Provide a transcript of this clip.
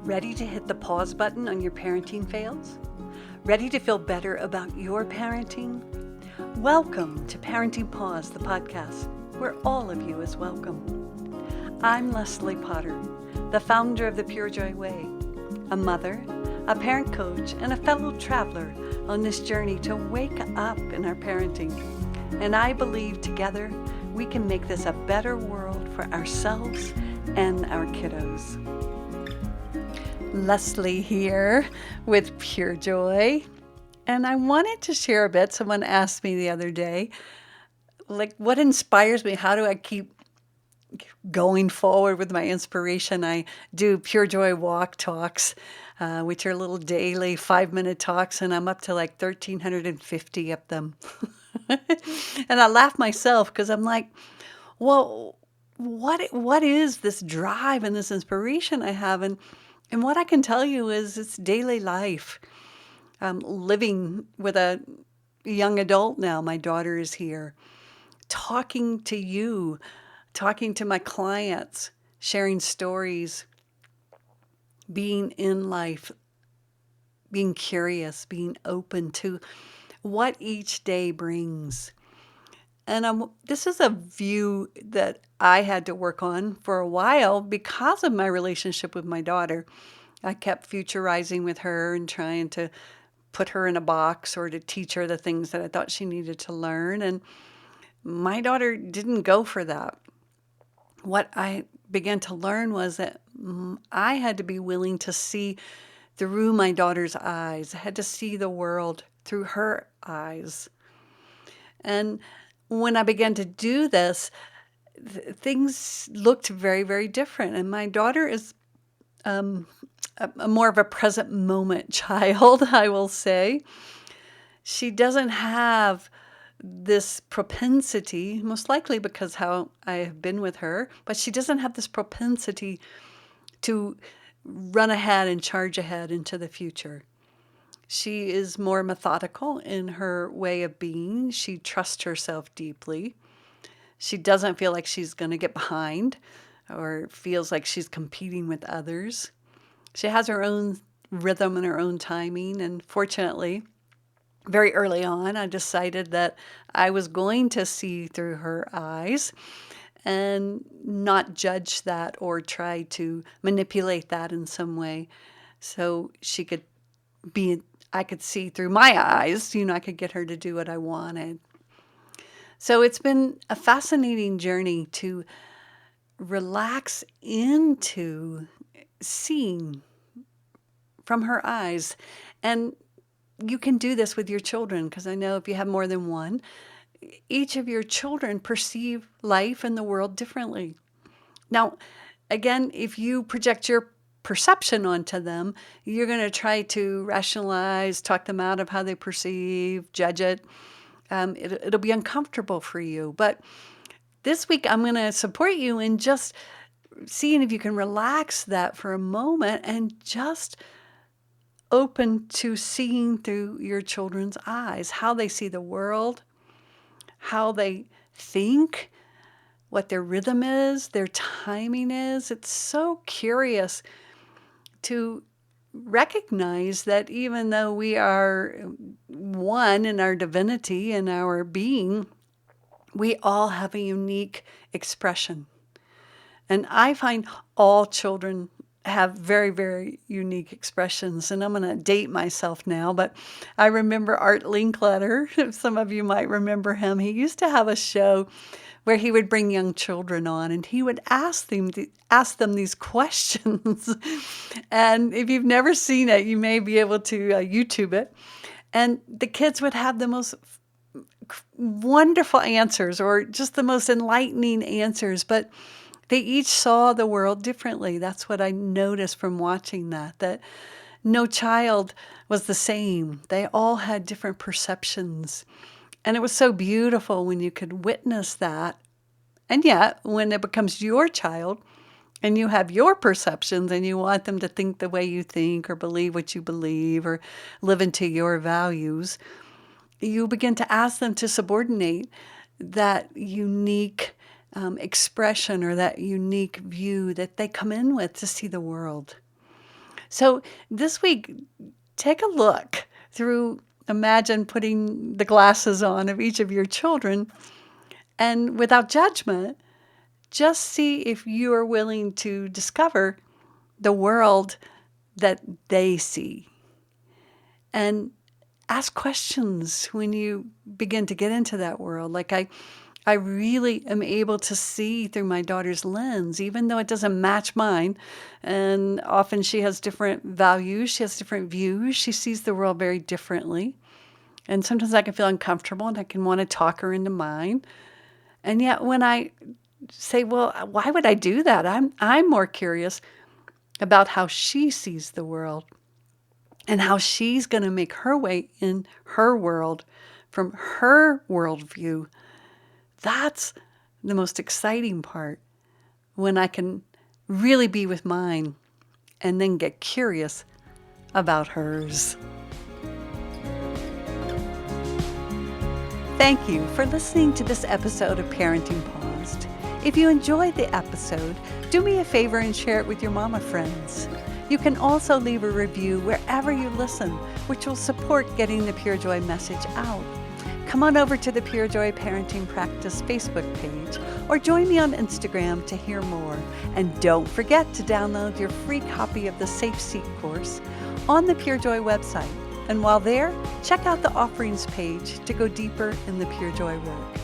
Ready to hit the pause button on your parenting fails? Ready to feel better about your parenting? Welcome to Parenting Pause, the podcast, where all of you is welcome. I'm Leslie Potter, the founder of the Pure Joy Way, a mother, a parent coach, and a fellow traveler on this journey to wake up in our parenting. And I believe together we can make this a better world for ourselves and our kiddos. Leslie here with Pure Joy. And I wanted to share a bit. Someone asked me the other day, what inspires me? How do I keep going forward with my inspiration? I do Pure Joy Walk Talks, which are little daily 5-minute talks, and I'm up to 1,350 of them. And I laugh myself because I'm like, well, what is this drive and this inspiration I have? And what I can tell you is it's daily life. Living with a young adult now, my daughter is here, talking to you, talking to my clients, sharing stories, being in life, being curious, being open to what each day brings. And this is a view that I had to work on for a while because of my relationship with my daughter. I kept futurizing with her and trying to put her in a box or to teach her the things that I thought she needed to learn. And my daughter didn't go for that. What I began to learn was that I had to be willing to see through my daughter's eyes. I had to see the world through her eyes. And when I began to do this, things looked very, very different. And my daughter is a more of a present moment child, I will say. She doesn't have this propensity, most likely because how I have been with her, but she doesn't have this propensity to run ahead and charge ahead into the future. She is more methodical in her way of being. She trusts herself deeply. She doesn't feel like she's going to get behind or feels like she's competing with others. She has her own rhythm and her own timing. And fortunately, very early on, I decided that I was going to see through her eyes and not judge that or try to manipulate that in some way so I could see through my eyes, I could get her to do what I wanted. So it's been a fascinating journey to relax into seeing from her eyes. And you can do this with your children, because I know if you have more than one, each of your children perceive life and the world differently. Now, again, if you project your perception onto them, you're going to try to rationalize, talk them out of how they perceive, judge it. It'll be uncomfortable for you. But this week, I'm going to support you in just seeing if you can relax that for a moment and just open to seeing through your children's eyes, how they see the world, how they think, what their rhythm is, their timing is. It's so curious to recognize that even though we are one in our divinity and our being, we all have a unique expression. And I find all children have very, very unique expressions. And I'm going to date myself now, but I remember Art Linkletter. Some of you might remember him. He used to have a show where he would bring young children on and he would ask them these questions. And if you've never seen it, you may be able to YouTube it. And the kids would have the most wonderful answers or just the most enlightening answers, but they each saw the world differently. That's what I noticed from watching that no child was the same. They all had different perceptions. And it was so beautiful when you could witness that. And yet, when it becomes your child and you have your perceptions and you want them to think the way you think or believe what you believe or live into your values, you begin to ask them to subordinate that unique expression or that unique view that they come in with to see the world. So this week, take a look through, imagine putting the glasses on of each of your children, and without judgment, just see if you are willing to discover the world that they see. And ask questions when you begin to get into that world. Like I really am able to see through my daughter's lens, even though it doesn't match mine. And often she has different values, she has different views, she sees the world very differently. And sometimes I can feel uncomfortable and I can want to talk her into mine. And yet when I say, well, why would I do that? I'm more curious about how she sees the world and how she's going to make her way in her world from her worldview. That's the most exciting part, when I can really be with mine and then get curious about hers. Thank you for listening to this episode of Parenting Paused. If you enjoyed the episode, do me a favor and share it with your mama friends. You can also leave a review wherever you listen, which will support getting the Pure Joy message out. Come on over to the Pure Joy Parenting Practice Facebook page or join me on Instagram to hear more. And don't forget to download your free copy of the Safe Seat course on the Pure Joy website. And while there, check out the offerings page to go deeper in the Pure Joy work.